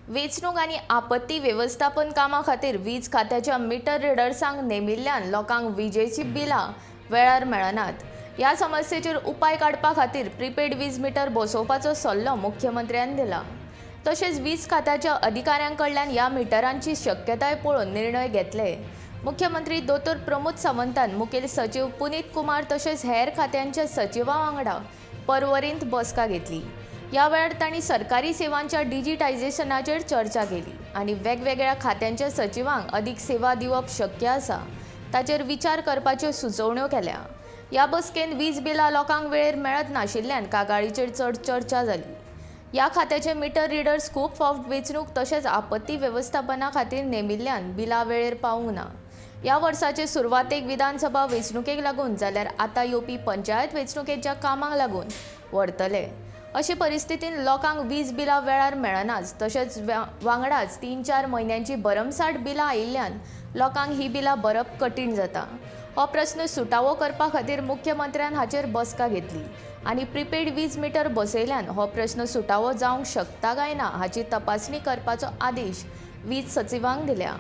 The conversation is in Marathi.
वेंचणूक आनी आपत्ती वेवस्थापन कामा खातीर वीज खात्याच्या मिटर रिडर्सांक नेमिल्ल्यान लोकांक विजेची बिलां वेळार मेळनात। ह्या समस्येचेर उपाय काडपा खातीर प्रीपेड वीज मिटर बसोवपाचो सल्लो मुख्यमंत्र्यान दिला। तशेंच वीज खात्याच्या अधिकाऱ्यांकडल्यान ह्या मिटरांची शक्यताय पळोवन निर्णय घेतले। मुख्यमंत्री दोतोर प्रमोद सावंतान मुखेल सचिव पुनीत कुमार तशेंच हेर खात्यांच्या सचिवां वांगडा पर्वरींत बसका घेतली। ह्या वेळार तांणी सरकारी सेवांच्या डिजिटायझेशनाचेर चर्चा केली आनी वेगवेगळ्या खात्यांच्या सचिवांक अदीक सेवा दिवप शक्य आसा ताचेर विचार करपाच्यो सुचोवण्यो केल्या। ह्या बसकेंत वीज बिलां लोकांक वेळेर मेळत नाशिल्ल्यान कागाळीचेर चड चर्चा जाली। ह्या खात्याचे मिटर रिडर्स खूब फावट वेंचणूक तशेंच आपत्ती वेवस्थापना खातीर नेमिल्ल्यान बिलां वेळेर पावूंक ना। ह्या वर्साचे सुरवातेक विधानसभा वेंचणुकेक लागून जाल्यार आतां येवपी पंचायत वेंचणुकेच्या कामाक लागून व्हरतले। अशे परिस्थितींत लोकांक वीज बिलां वेळार मेळनाच तशेंच वांगडाच 3-4 म्हयन्यांची भरमसाट बिलां आयिल्ल्यान लोकांक ही बिलां भरप कठीण जाता। हो प्रस्न सुटावो करपा खातीर मुख्यमंत्र्यान हाचेर बसका घेतली आनी प्रीपेड वीज मिटर बसयल्यान हो प्रस्न सुटावो जावंक शकता काय ना हाची तपासणी करपाचो आदेश वीज सचिवांक दिल्या।